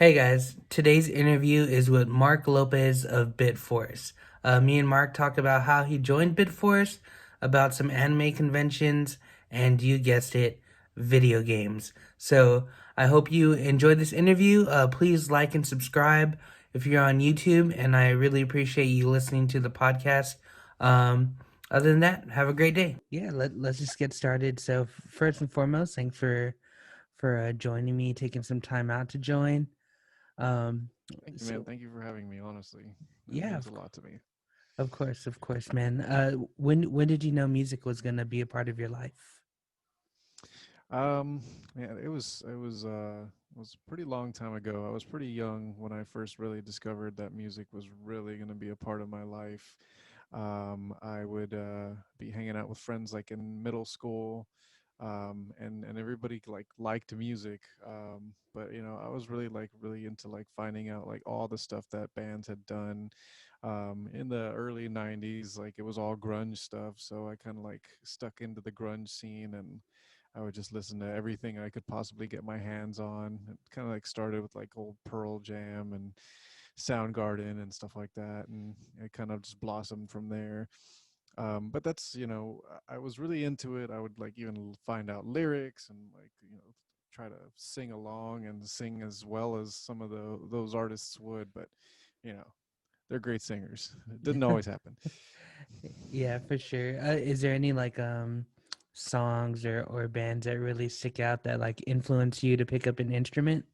Hey guys, today's interview is with Marc Lopez of Bitforce. Me and Marc talk about how he joined Bitforce, about some anime conventions, and you guessed it, video games. So I hope you enjoyed this interview. Please like and subscribe if you're on YouTube, and I really appreciate you listening to the podcast. Um, Other than that, have a great day. Yeah, let's just get started. So first and foremost, thanks for joining me, taking some time out to join. Um, Thank you, man. so Thank you for having me. Honestly, it yeah, means a lot to me. of course, man. When did you know music was gonna be a part of your life? Um, Man, it was a pretty long time ago. I was pretty young when I first really discovered that music was really going to be a part of my life. I would be hanging out with friends like in middle school, and everybody like liked music. But I was really into like finding out like all the stuff that bands had done. In the early '90s, like it was all grunge stuff, so I kind of like stuck into the grunge scene, and I would just listen to everything I could possibly get my hands on. It kind of like started with like old Pearl Jam and Soundgarden and stuff like that, and it kind of just blossomed from there. But that's I was really into it. I would like even find out lyrics and like try to sing along and sing as well as some of those artists would. But you know they're great singers. It didn't always happen. Yeah, for sure. Is there any like songs or bands that really stick out that like influence you to pick up an instrument?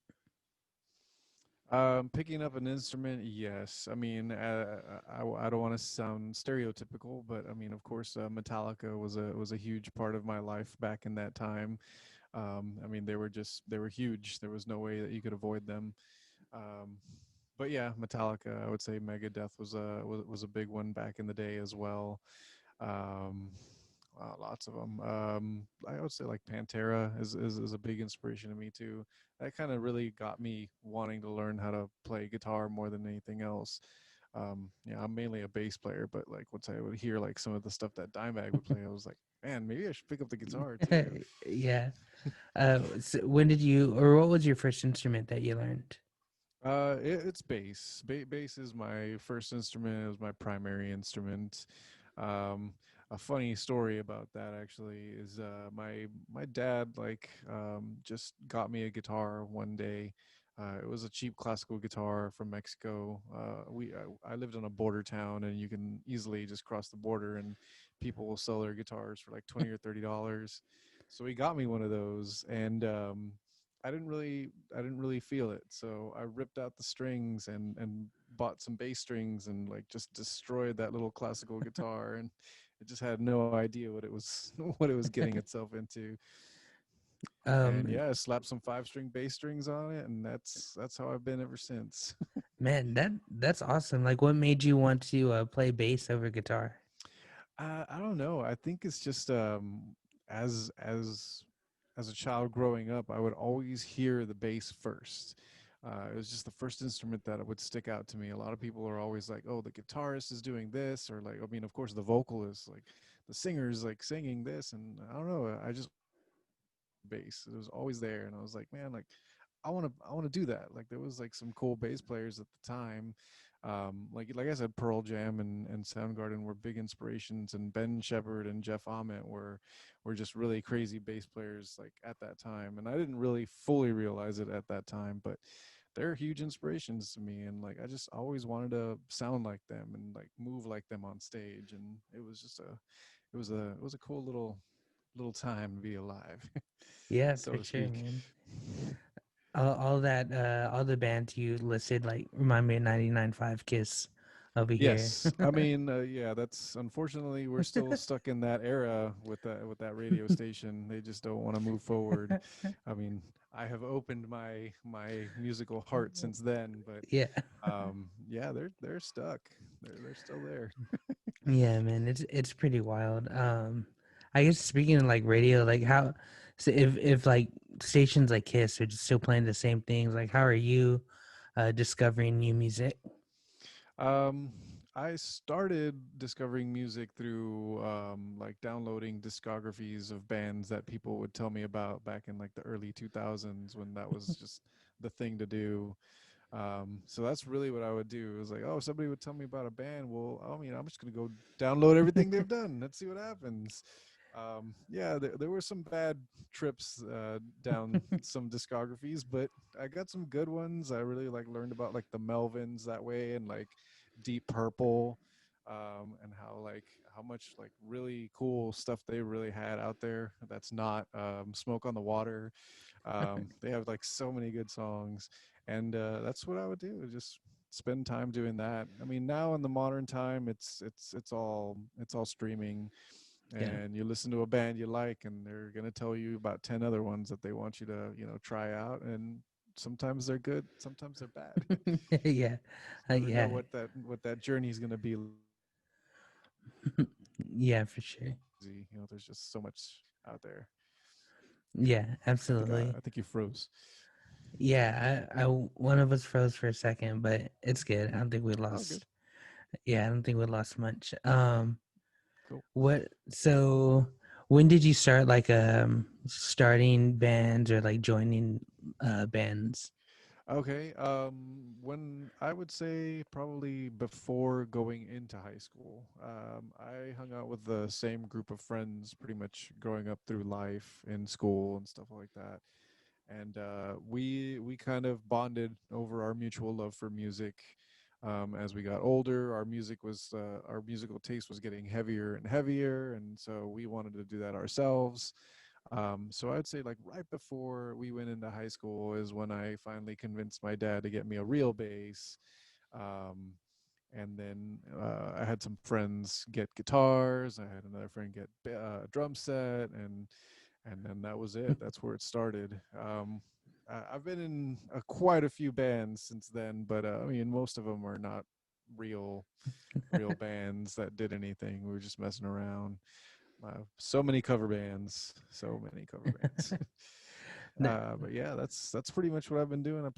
Picking up an instrument, yes. I mean, I don't want to sound stereotypical, but I mean, of course, Metallica was a huge part of my life back in that time. I mean, they were huge. There was no way that you could avoid them. Um, but yeah, Metallica, I would say Megadeth was a big one back in the day as well. Um, Lots of them. I would say like Pantera is a big inspiration to me too. That kind of really got me wanting to learn how to play guitar more than anything else. Yeah, I'm mainly a bass player, but like once I would hear like some of the stuff that Dimebag would play, I was like, man, maybe I should pick up the guitar too. Yeah. So when did you or what was your first instrument that you learned? It's bass. Bass is my first instrument. It was my primary instrument. Um, a funny story about that actually is my dad just got me a guitar one day. It was a cheap classical guitar from Mexico. I lived in a border town, and you can easily just cross the border, and people will sell their guitars for like $20 or $30. So he got me one of those, and I didn't really feel it. So I ripped out the strings and bought some bass strings and like just destroyed that little classical guitar, and it just had no idea what it was what it was getting itself into. And Um, yeah, I slapped some 5 string bass strings on it, and that's how I've been ever since. Man, that's awesome. Like, what made you want to play bass over guitar? I don't know. I think it's just as as as a child growing up, I would always hear the bass first. It was just the first instrument that would stick out to me. A lot of people are always like, "Oh, the guitarist is doing this," or like, I mean, of course, the vocalist, like the singer's like singing this, and I don't know. I just bass. It was always there, and I was like, man, like I want to do that. Like there was like some cool bass players at the time. Like I said, Pearl Jam and Soundgarden were big inspirations, and Ben Shepherd and Jeff Ament were just really crazy bass players like at that time. And I didn't really fully realize it at that time, but they're huge inspirations to me. And like I just always wanted to sound like them and like move like them on stage. And it was a cool little time to be alive, Yeah, so for to sure, speak. man. All the bands you listed like remind me of 99.5 Kiss over here. Yes, I mean, yeah, that's unfortunately we're still stuck in that era with that radio station. They just don't want to move forward. I mean, I have opened my musical heart since then, but Yeah. yeah, they're stuck. They're still there. Yeah, man, it's pretty wild. I guess speaking of like radio, like how so if like stations like Kiss are just still playing the same things, like how are you discovering new music? Um, I started discovering music through like downloading discographies of bands that people would tell me about back in like the early 2000s when that was just the thing to do. So that's really what I would do. It was like, oh, somebody would tell me about a band. Well, I mean, I'm just gonna go download everything they've done. Let's see what happens. Yeah, there were some bad trips down some discographies, but I got some good ones. I really like learned about like the Melvins that way, and like Deep Purple, and how much like really cool stuff they really had out there. That's not Smoke on the Water. They have like so many good songs, and that's what I would do. Just spend time doing that. I mean, now in the modern time, it's all streaming, Yeah. and you listen to a band you like, and they're gonna tell you about 10 other ones that they want you to try out, and sometimes they're good, sometimes they're bad. Yeah. You never know Yeah. what that journey is gonna be. Yeah, for sure. There's just so much out there. Yeah, I think absolutely. I think you froze. Yeah, one of us froze for a second, but it's good. I don't think we Oh, good, lost. Yeah, I don't think we lost much. cool. What? So, when did you start like starting bands or like joining bands? Okay. When I would say probably before going into high school, I hung out with the same group of friends pretty much growing up through life in school and stuff like that. And we kind of bonded over our mutual love for music. As we got older, our musical taste was getting heavier and heavier, and so we wanted to do that ourselves. So I'd say like right before we went into high school is when I finally convinced my dad to get me a real bass. Um, and then I had some friends get guitars. I had another friend get a drum set, and then that was it. That's where it started. I've been in quite a few bands since then, but I mean most of them are not real real bands that did anything. We were just messing around. So many cover bands, so many cover bands. No. But yeah, that's pretty much what I've been doing.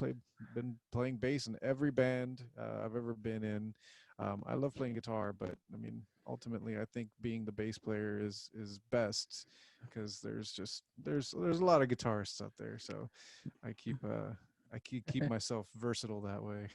Been playing bass in every band I've ever been in. I love playing guitar, but I mean, ultimately, I think being the bass player is best because there's a lot of guitarists out there. So I keep myself versatile that way.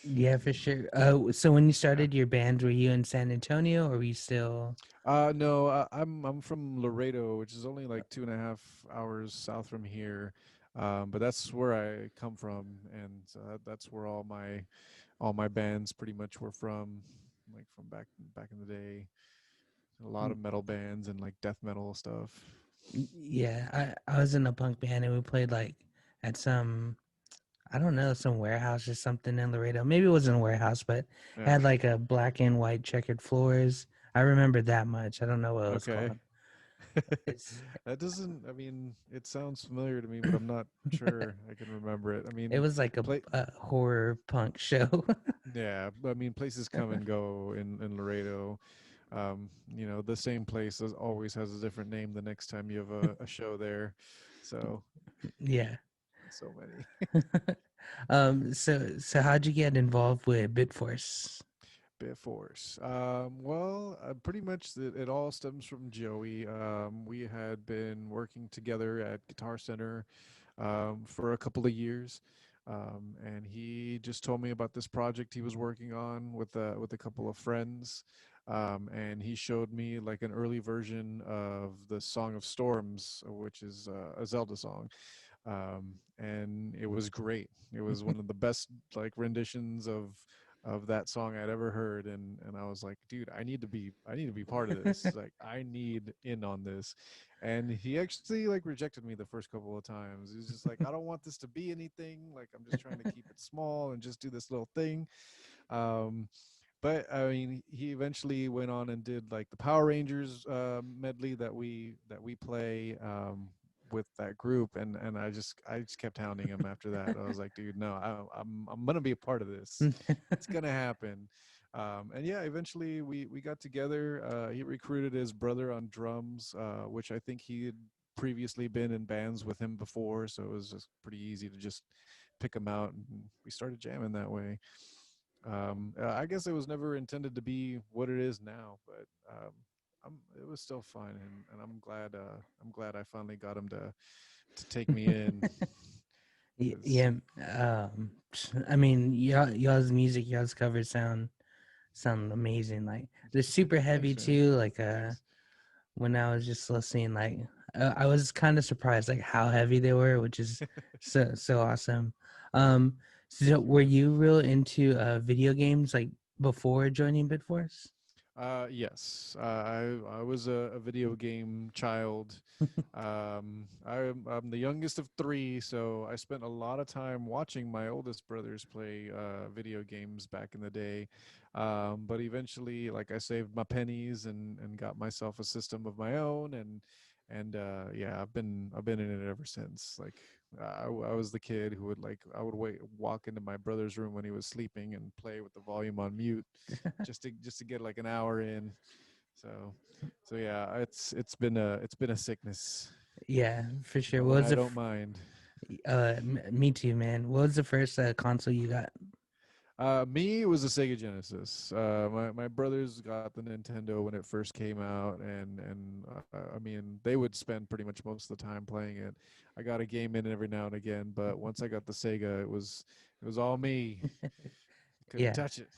Yeah, for sure. So when you started your band, were you in San Antonio or were you still? No, I'm from Laredo, which is only like 2.5 hours south from here. But that's where I come from, and that's where all my bands pretty much were from, like from back in the day. A lot of metal bands and like death metal stuff. Yeah, I was in a punk band and we played like at some, I don't know, some warehouse or something in Laredo. Maybe it wasn't a warehouse, but Yeah. had like a black and white checkered floors. I remember that much. I don't know what it was Okay. called. It's That doesn't. I mean, it sounds familiar to me, but I'm not sure I can remember it. I it mean, was like play. a horror punk show. Yeah, I mean, places come and go in Laredo. The same place always has a different name the next time you have a show there. So Yeah. so many. So how'd you get involved with Bitforce? Bitforce. Well, pretty much it all stems from Joey. We had been working together at Guitar Center for a couple of years, and he just told me about this project he was working on with a couple of friends. And he showed me like an early version of the Song of Storms, which is a Zelda song, and it was great. It was one of the best like renditions of that song I'd ever heard, and I was like, dude, I need to be part of this. Like, I need in on this. And he actually like rejected me the first couple of times. He's just like, I don't want this to be anything. Like, I'm just trying to keep it small and just do this little thing. Um, but I mean, he eventually went on and did like the Power Rangers medley that we play with that group, and I just kept hounding him after that. I was like, dude, no, I'm gonna be a part of this. It's gonna happen. And yeah, eventually we got together. He recruited his brother on drums, which I think he had previously been in bands with him before, so it was just pretty easy to just pick him out, and we started jamming that way. I guess it was never intended to be what it is now, but it was still fun, and I'm glad I finally got him to take me in. Because Yeah. I mean, y'all's music, y'all's covers sound amazing. Like they're super thanks, heavy man. too. Like Thanks. when I was just listening, like I was kind of surprised like how heavy they were, which is so awesome. Um, so Thank you, were man. you real into video games like before joining Bitforce? Yes, I was a video game child. I'm the youngest of three, so I spent a lot of time watching my oldest brothers play video games back in the day. But eventually, like I saved my pennies and got myself a system of my own, and yeah, I've been in it ever since. Like I was the kid who would like I would walk into my brother's room when he was sleeping and play with the volume on mute just to get like an hour in. So so yeah, it's been a sickness, Yeah, for sure. but What one was I the don't mind. me too, man. What was the first console you got? Me, it was a Sega Genesis. My brothers got the Nintendo when it first came out, and I mean they would spend pretty much most of the time playing it. I got a game in every now and again, but once I got the Sega, it was all me. Couldn't Yeah, touch it.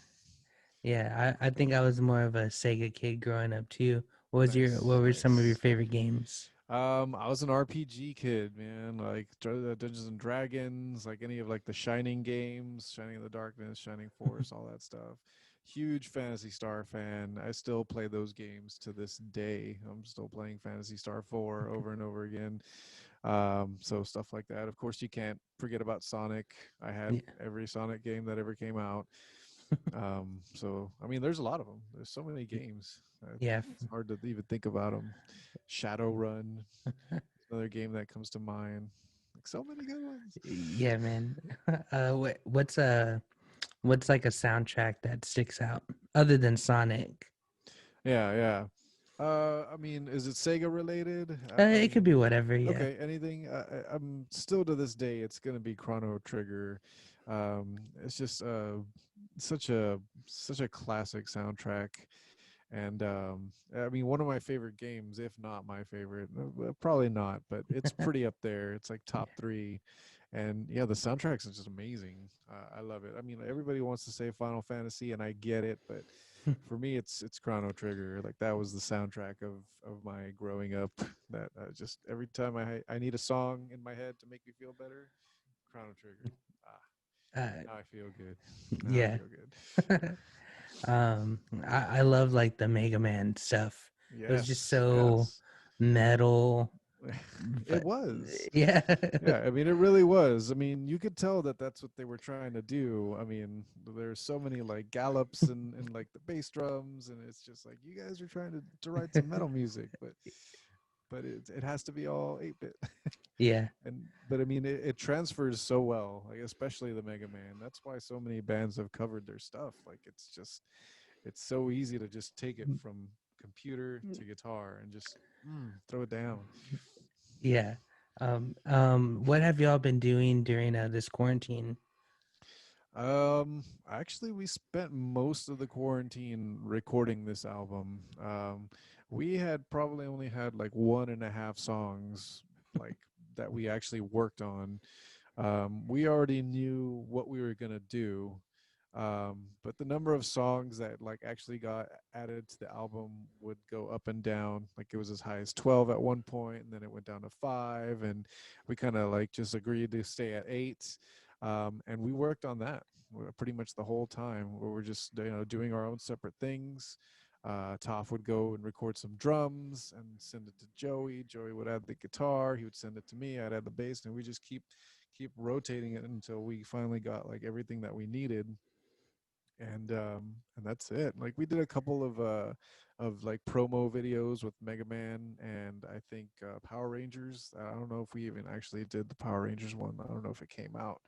yeah. I think I was more of a Sega kid growing up too. What Nice, were some of your nice. favorite games? I was an RPG kid, man. Like Dungeons and Dragons, like any of like the Shining games, Shining in the Darkness, Shining Force, all that stuff. Huge Fantasy Star fan. I still play those games to this day. I'm still playing Fantasy Star 4 over and over again. So stuff like that. Of course, you can't forget about Sonic. I had Yeah, every Sonic game that ever came out. So I mean, there's a lot of them. There's so many games. yeah, It's hard to even think about them. Shadowrun, another game that comes to mind. Like so many good ones. yeah, man. What's like a soundtrack that sticks out other than Sonic? Yeah, yeah. I mean, is it Sega related? I It could be mean, whatever. Yeah, okay, anything. I'm still to this day. It's gonna be Chrono Trigger. It's just such a such a classic soundtrack. And I mean, one of my favorite games, if not my favorite, probably not, but it's pretty up there. It's like top three. And yeah, the soundtracks are just amazing. I love it. I mean, everybody wants to say Final Fantasy, and I get it, but for me, it's Chrono Trigger. Like that was the soundtrack of my growing up. That just every time I need a song in my head to make me feel better, Chrono Trigger. Ah, uh, now I feel good. Now I yeah. feel good. I love like the Mega Man stuff. It was just Yes, so yes. metal, It but was. yeah, Yeah, I mean, it really was. I mean, you could tell that that's what they were trying to do. I mean, there's so many like gallops and like the bass drums, and it's just like you guys are trying to write some metal music, but it has to be all 8-bit. yeah, And but I mean, it transfers so well, like especially the Mega Man. That's why so many bands have covered their stuff. Like it's so easy to just take it from computer to guitar and just throw it down. yeah. What have y'all been doing during this quarantine? Actually, we spent most of the quarantine recording this album. We had probably only had like 1.5 songs like that we actually worked on. We already knew what we were gonna do, but the number of songs that like actually got added to the album would go up and down. Like it was as high as 12 at one point, and then it went down to 5, and we kind of like just agreed to stay at 8. And we worked on that pretty much the whole time. Where we're just doing our own separate things. Toph would go and record some drums and send it to Joey. Joey would add the guitar. He would send it to me. I'd add the bass, and we just keep rotating it until we finally got like everything that we needed. And that's it. Like we did a couple of like promo videos with Mega Man and I think Power Rangers. I don't know if we even actually did the Power Rangers one. I don't know if it came out.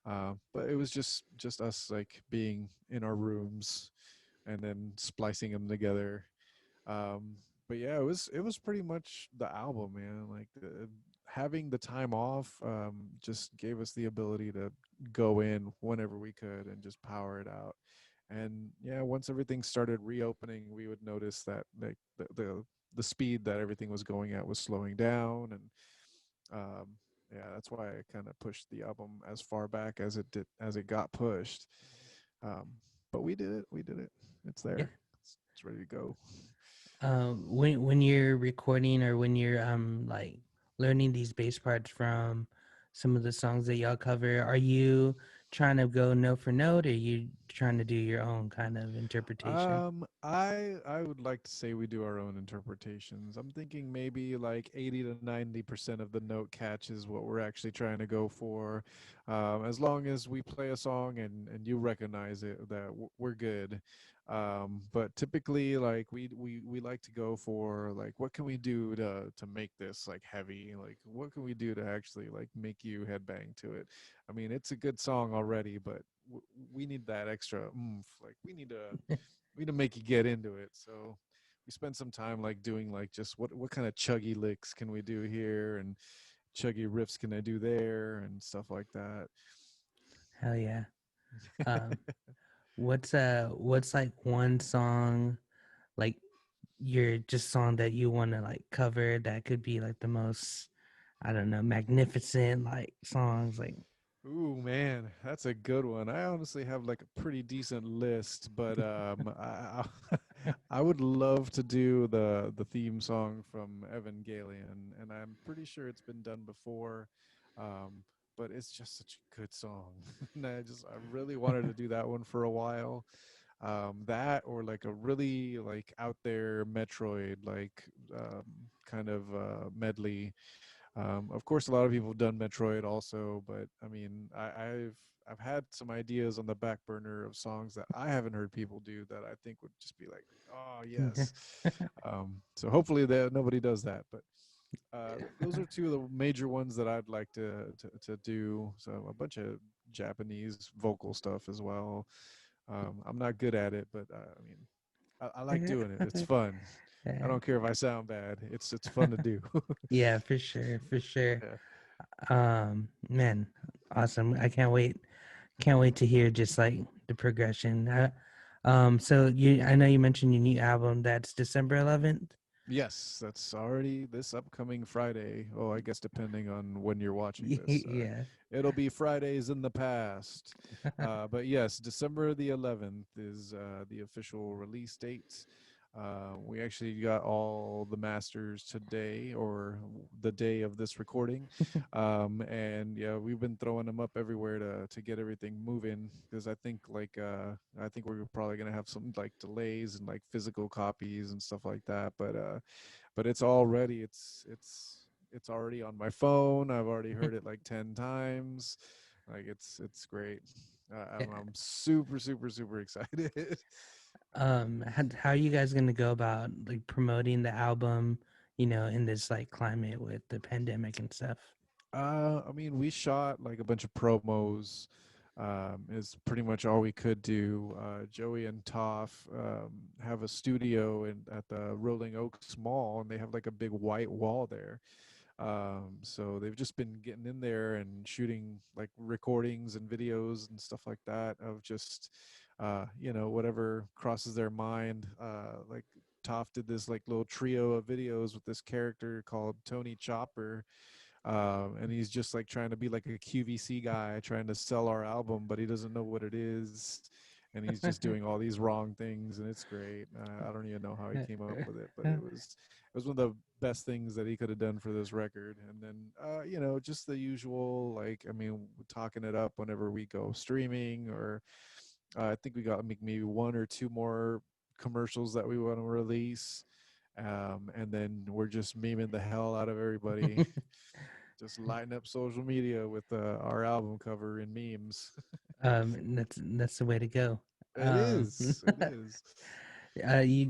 But it was just us like being in our rooms and then splicing them together. um but yeah, it was pretty much the album, man. Like having the time off just gave us the ability to go in whenever we could and just power it out. And yeah, once everything started reopening, we would notice that like the speed that everything was going at was slowing down. And Yeah, that's why I kind of pushed the album as far back as it did as it got pushed. Um, but we did it. We did it. It's Yeah. there. It's ready to go. When you're recording or when you're like learning these bass parts from some of the songs that y'all cover, are you trying to go note for note, or are you trying to do your own kind of interpretation? I would like to say we do our own interpretations. I'm thinking maybe like 80 to 90% of the note catch is what we're actually trying to go for. As long as we play a song and you recognize it, that we're good. But typically, like we like to go for like what can we do to make this like heavy? Like what can we do to actually like make you headbang to it? I mean, it's a good song already, but we need that extra oomph. Like we need to make you get into it. So we spent some time like doing like just what kind of chuggy licks can we do here and chuggy riffs can I do there and stuff like that. Hell yeah. Um, what's like one song, like your just song that you want to like cover that could be like the most, I don't know, magnificent like songs like. Ooh man, that's a good one. I honestly have like a pretty decent list, but I would love to do the theme song from Evangelion, and I'm pretty sure it's been done before, um, but it's just such a good song, and I really wanted to do that one for a while. That or like a really like out there Metroid like kind of medley. Of course, a lot of people have done Metroid also, but I mean, I've had some ideas on the back burner of songs that I haven't heard people do that I think would just be like, oh yes. So hopefully that nobody does that, but those are two of the major ones that I'd like to do. So a bunch of Japanese vocal stuff as well. I'm not good at it, but I mean, I like doing it. It's fun. I don't care if I sound bad. It's fun to do. Yeah, for sure, for sure. Yeah. Man, awesome. I can't wait to hear just like the progression. So I know you mentioned your new album that's December 11th. Yes, that's already this upcoming Friday. Oh, I guess depending on when you're watching this, Yeah. it'll be Fridays in the past. But yes, December the 11th is the official release date. We actually got all the masters today or the day of this recording. And yeah, we've been throwing them up everywhere to get everything moving because I think we're probably gonna have some like delays and like physical copies and stuff like that. But it's all ready. It's already on my phone. I've already heard it like 10 times. Like it's great. Yeah. I'm super super super excited. How are you guys gonna go about like promoting the album, in this like climate with the pandemic and stuff? I mean, we shot like a bunch of promos. Is pretty much all we could do. Joey and Toph have a studio at the Rolling Oaks Mall, and they have like a big white wall there. So they've just been getting in there and shooting like recordings and videos and stuff like that of just, whatever crosses their mind. Like Toph did this like little trio of videos with this character called Tony Chopper, and he's just like trying to be like a QVC guy trying to sell our album, but he doesn't know what it is, and he's just doing all these wrong things, and it's great. I don't even know how he came up with it, but it was one of the best things that he could have done for this record. And then just the usual, like I mean, talking it up whenever we go streaming, or I think we got maybe one or two more commercials that we want to release. And then we're just memeing the hell out of everybody, just lighting up social media with our album cover in memes. That's the way to go. It Um, is. It is.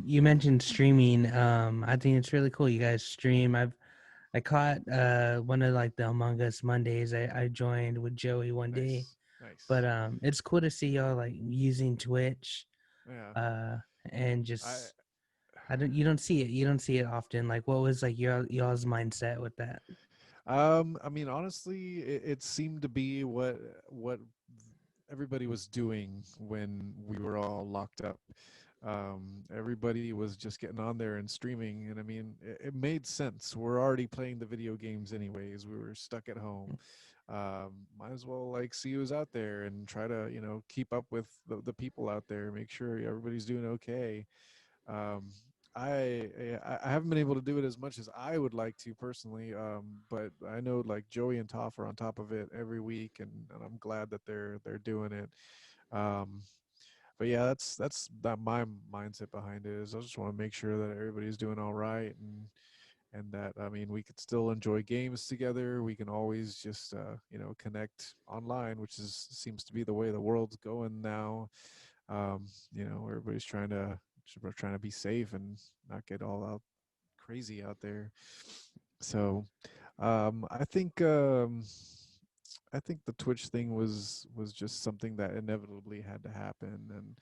you mentioned streaming. I think it's really cool. You guys stream. I caught one of like the Among Us Mondays. I joined with Joey one day, Nice. Nice. but it's cool to see y'all like using Twitch. Yeah. Uh, and I just I don't you don't see it. You don't see it often. Like, what was like y'all's mindset with that? I mean, honestly, it seemed to be what everybody was doing when we were all locked up. Everybody was just getting on there and streaming, and I mean, it made sense. We're already playing the video games anyways. We were stuck at home. Might as well like see who's out there and try to keep up with the people out there, make sure everybody's doing okay. um, I haven't been able to do it as much as I would like to personally, but I know like Joey and Toph are on top of it every week, and I'm glad that they're doing it. Um, but yeah, that's that my mindset behind it is I just want to make sure that everybody's doing all right, and that I mean we could still enjoy games together. We can always just connect online, which is seems to be the way the world's going now. Everybody's trying to be safe and not get all out crazy out there. So I think the Twitch thing was just something that inevitably had to happen,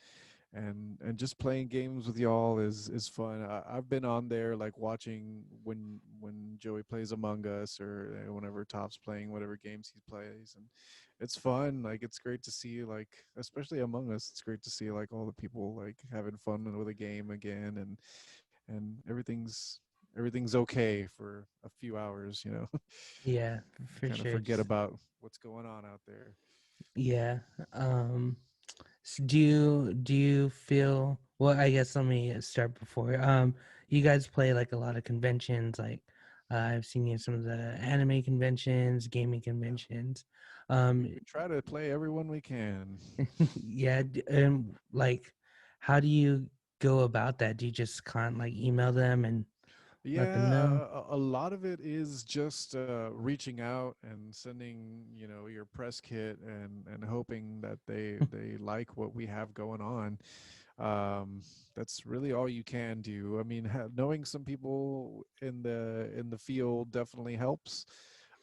and just playing games with y'all is fun. I've been on there like watching when Joey plays Among Us, or whenever Top's playing whatever games he plays, and it's fun. Like it's great to see, like especially Among Us. It's great to see like all the people like having fun with a game again, and everything's okay for a few hours. Yeah, You for kind of sure. forget about what's going on out there. Yeah. Um, do you feel well? I guess let me start before. You guys play like a lot of conventions. Like, I've seen you at some of the anime conventions, gaming Yeah, conventions. we try to play everyone we can. Yeah. Like, how do you go about that? Do you just like email them and let them Yeah, know? a lot of it is just reaching out and sending, your press kit, and hoping that they like what we have going on. Um, that's really all you can do. I mean, knowing some people in the field definitely helps.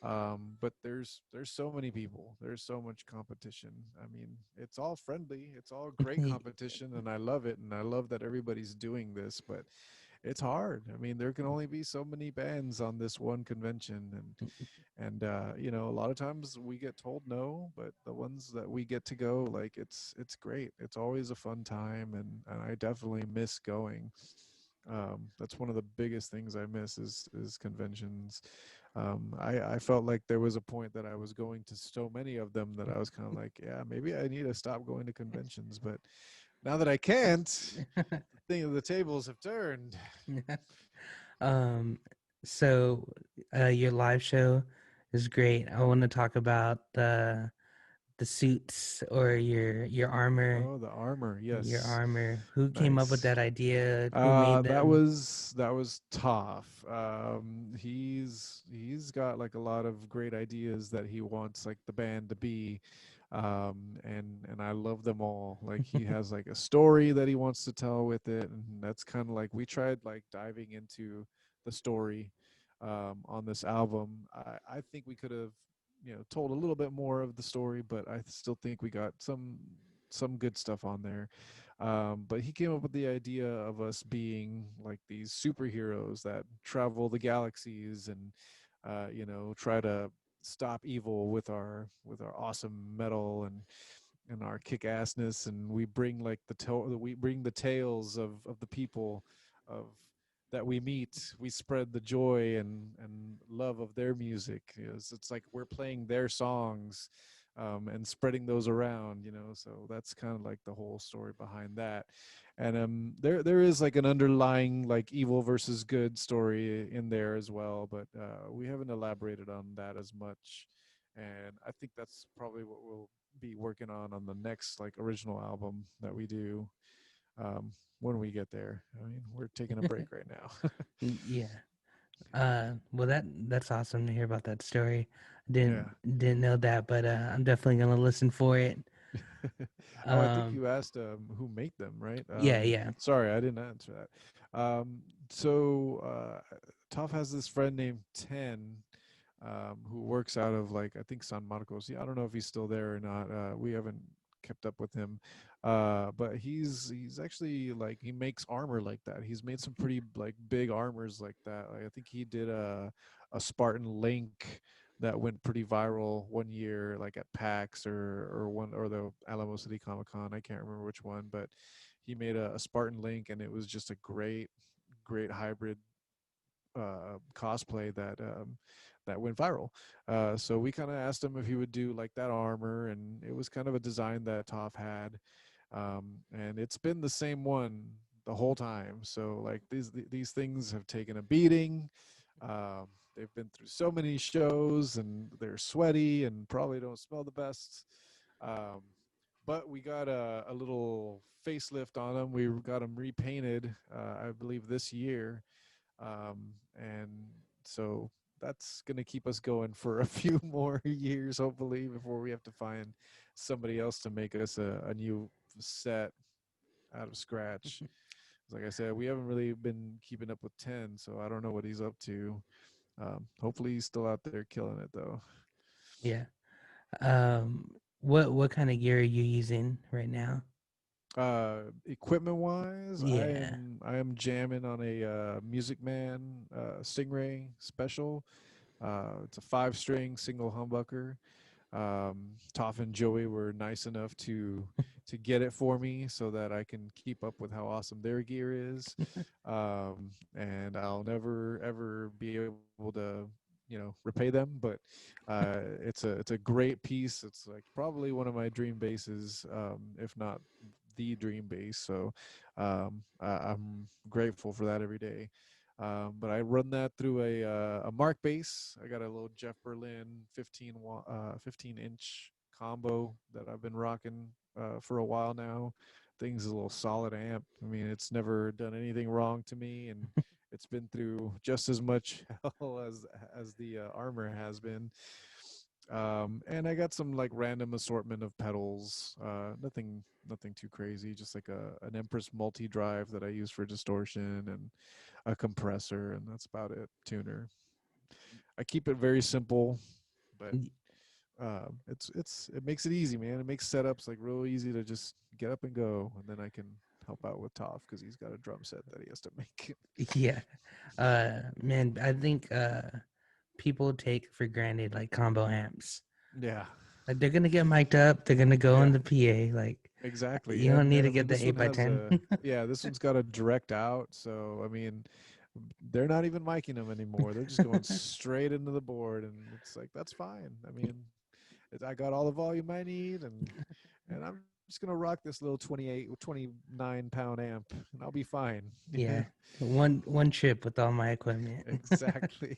But there's so many people. There's so much competition. I mean, it's all friendly. It's all great competition, and I love it. And I love that everybody's doing this. But it's hard. I mean, there can only be so many bands on this one convention, and a lot of times we get told no, but the ones that we get to go, like it's great. It's always a fun time, and I definitely miss going. That's one of the biggest things I miss is conventions. I felt like there was a point that I was going to so many of them that I was kind of like, yeah, maybe I need to stop going to conventions. But now that I can't, the tables have turned. um, so your live show is great. I want to talk about the suits or your armor. Oh, the armor. Your Yes. armor. Who came up with Nice. that idea? Who made That them? was tough. He's got like a lot of great ideas that he wants like the band to be, and I love them all. Like he has like a story that he wants to tell with it, and that's kind of like we tried like diving into the story, on this album. I think we could have told a little bit more of the story, but I still think we got some good stuff on there. But he came up with the idea of us being like these superheroes that travel the galaxies and try to stop evil with our awesome metal and our kick-assness, and we bring like we bring the tales of the people of that we meet. We spread the joy and love of their music. It's like we're playing their songs, and spreading those around. So that's kind of like the whole story behind that. And there is like an underlying like evil versus good story in there as well, but we haven't elaborated on that as much. And I think that's probably what we'll be working on the next like original album that we do, um, when we get there. I mean, we're taking a break right now. Yeah. Well, that's awesome to hear about that story. Yeah. Didn't know that, but I'm definitely gonna listen for it. Oh, I think Um, you asked who made them, right? yeah, yeah. Sorry, I didn't answer that. So Toph has this friend named Ten, who works out of like I think San Marcos. Yeah, I don't know if he's still there or not. We haven't kept up with him, but he's actually like he makes armor like that. He's made some pretty like big armors like that. Like, I think he did a Spartan Link that went pretty viral one year, like at PAX or the Alamo City Comic Con. I can't remember which one, but he made a Spartan Link, and it was just a great hybrid cosplay that went viral. So we kind of asked him if he would do like that armor, and it was kind of a design that Toph had, and it's been the same one the whole time. So like these things have taken a beating. Um, they've been through so many shows, and they're sweaty and probably don't smell the best. Um, but we got a little facelift on them. We got them repainted, I believe, this year, and so that's going to keep us going for a few more years, hopefully, before we have to find somebody else to make us a new set out of scratch. Like I said, we haven't really been keeping up with 10, so I don't know what he's up to. Hopefully he's still out there killing it, though. Yeah. What kind of gear are you using right now? Equipment wise, Yeah. I am jamming on a Music Man Stingray Special. It's a 5 string single humbucker. Toph and Joey were nice enough to get it for me so that I can keep up with how awesome their gear is. And I'll never ever be able to, repay them, but it's a great piece. It's like probably one of my dream bases, if not the dream base. So I'm grateful for that every day. But I run that through a Marc base. I got a little Jeff Berlin 15-inch combo that I've been rocking for a while now. Thing's a little solid amp. I mean, it's never done anything wrong to me, and it's been through just as much hell as the armor has been. And I got some like random assortment of pedals. Nothing too crazy. Just like an Empress multi drive that I use for distortion, and a compressor, and that's about it. Tuner. I keep it very simple, but it makes it easy, man. It makes setups like real easy to just get up and go, and then I can help out with Toph because he's got a drum set that he has to make. Yeah. Man, I think people take for granted like combo amps. Yeah, Like they're gonna get mic'd up, they're gonna go in yeah, the PA. Like exactly. you don't need And to I mean, get the this eight one by has ten. a yeah, this one's got a direct out, so I mean, they're not even miking them anymore. They're just going straight into the board, and it's like that's fine. I mean, I got all the volume I need, and I'm just gonna rock this little 29 pound amp, and I'll be fine. Yeah, Yeah. One trip with all my equipment. exactly.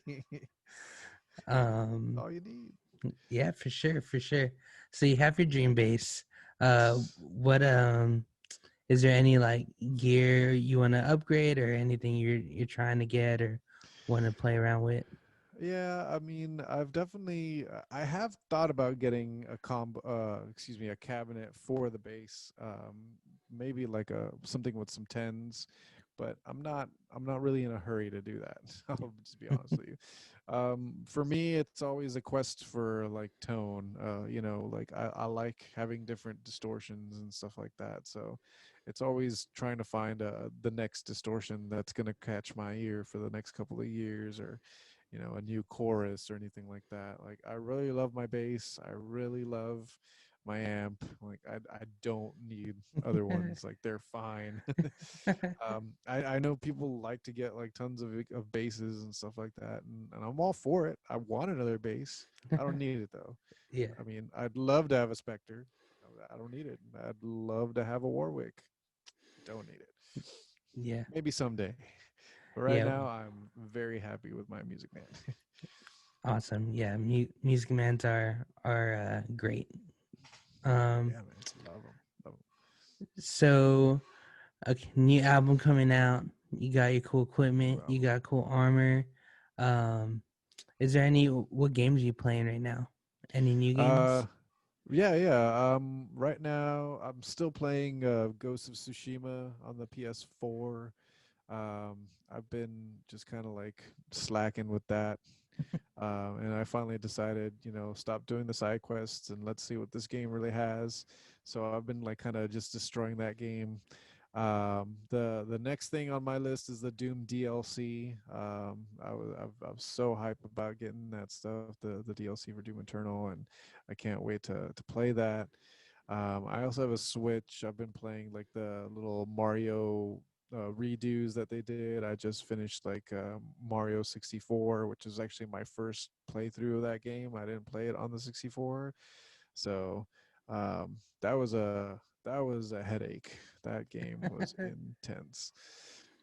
um All you need. yeah, for sure, for sure. So you have your dream base. What is there any like gear you want to upgrade or anything you're trying to get or want to play around with? Yeah, I mean, I have thought about getting a cabinet for the bass. Maybe like a something with some tens, but I'm not really in a hurry to do that. I'll just be honest with you. For me, it's always a quest for like tone. Like I like having different distortions and stuff like that. So it's always trying to find the next distortion that's gonna catch my ear for the next couple of years, or a new chorus or anything like that. Like I really love my bass. I really love my amp. Like I don't need other ones. Like they're fine. I know people like to get like tons of basses and stuff like that, and I'm all for it. I want another bass. I don't need it though. Yeah, I mean, I'd love to have a Spectre. I don't need it. I'd love to have a Warwick. Don't need it. yeah, Maybe someday. But right yeah. now, I'm very happy with my Music Man. Awesome. Yeah, music mans are great. Um, Yeah, man. Love them. Love them. so okay, new album coming out. You got your cool New equipment. You album. got cool armor. Um, is there any what games are you playing right now? Any new Uh, games? yeah, yeah. Right now I'm still playing Ghost of Tsushima on the PS4. I've been just kind of like slacking with that. And I finally decided, stop doing the side quests and let's see what this game really has. So I've been like kind of just destroying that game. The next thing on my list is the Doom DLC. I was so hyped about getting that stuff, the DLC for Doom Eternal, and I can't wait to play that. I also have a Switch. I've been playing like the little Mario redos that they did. I just finished like Mario 64, which is actually my first playthrough of that game. I didn't play it on the 64, so that was a headache. That game was intense.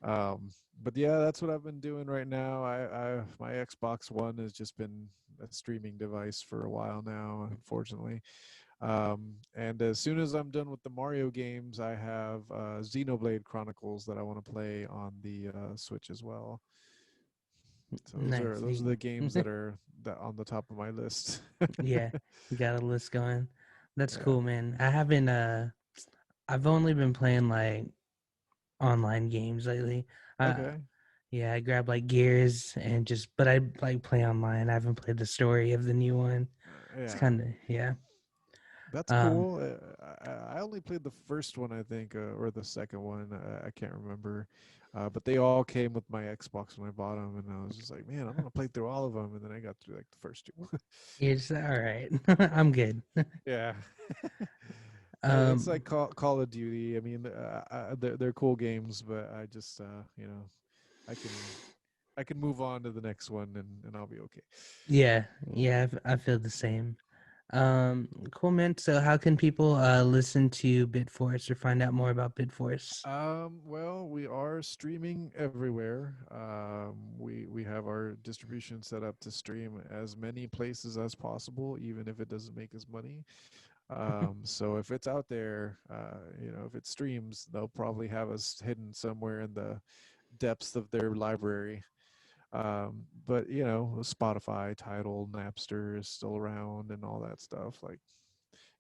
Um, but yeah, that's what I've been doing right now. I my Xbox One has just been a streaming device for a while now, unfortunately. And as soon as I'm done with the Mario games, I have Xenoblade Chronicles that I want to play on the Switch as well. So Nice. those are the games that are that on the top of my list. Yeah, you got a list going. That's Yeah. cool, man. I haven't I've only been playing like online games lately. Okay. Yeah, I grabbed like Gears and just but I like play online. I haven't played the story of the new one. It's Yeah. kind of yeah. That's Um cool. I only played the first one, I think, or the second one. I can't remember. But they all came with my Xbox when I bought them, and I was just like, man, I'm gonna play through all of them, and then I got through like the first two. it's all right. I'm good. Yeah. It's Um like Call of Duty. I mean, they're cool games, but I just I can I can move on to the next one, and I'll be okay. yeah, yeah, I feel the same. Cool, man. So how can people listen to Bitforce or find out more about Bitforce? Well, we are streaming everywhere. We have our distribution set up to stream as many places as possible, even if it doesn't make us money. So if it's out there, if it streams, they'll probably have us hidden somewhere in the depths of their library. But Spotify, Tidal, Napster is still around and all that stuff. Like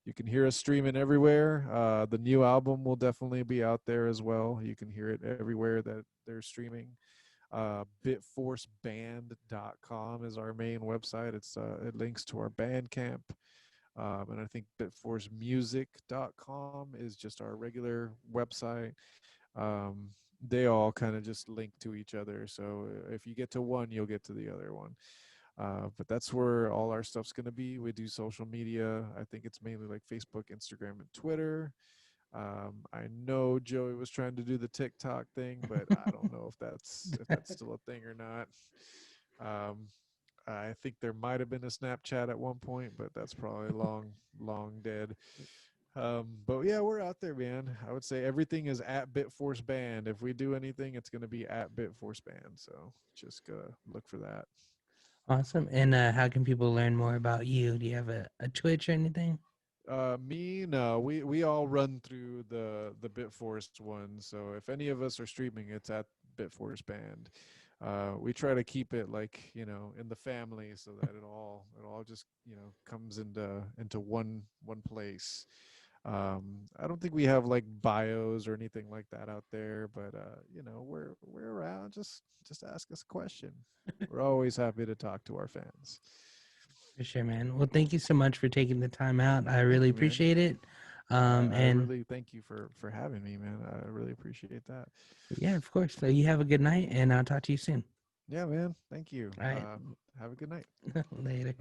you can hear us streaming everywhere. The new album will definitely be out there as well. You can hear it everywhere that they're streaming. Bitforceband.com is our main website. It links to our Bandcamp. And I think bitforcemusic.com is just our regular website. Um, they all kind of just link to each other. So if you get to one, you'll get to the other one. But that's where all our stuff's going to be. We do social media. I think it's mainly like Facebook, Instagram, and Twitter. I know Joey was trying to do the TikTok thing, but I don't know if that's still a thing or not. Um, I think there might have been a Snapchat at one point, but that's probably long dead. But yeah, we're out there, man. I would say everything is at Bitforce Band. If we do anything, it's going to be at Bitforce Band. So just look for that. Awesome. And how can people learn more about you? Do you have a Twitch or anything? Me, no. We all run through the Bitforce one. So if any of us are streaming, it's at Bitforce Band. We try to keep it like in the family so that it all just comes into one place. I don't think we have like bios or anything like that out there, but we're around. Just ask us a question. We're always happy to talk to our fans. For sure, man. Well, thank you so much for taking the time out. I Thank really you, man. appreciate it. I And really thank you for having me, man. I really appreciate that. yeah, of course. So you have a good night, and I'll talk to you soon. Yeah, man. Thank you. All right. Have a good night. Later.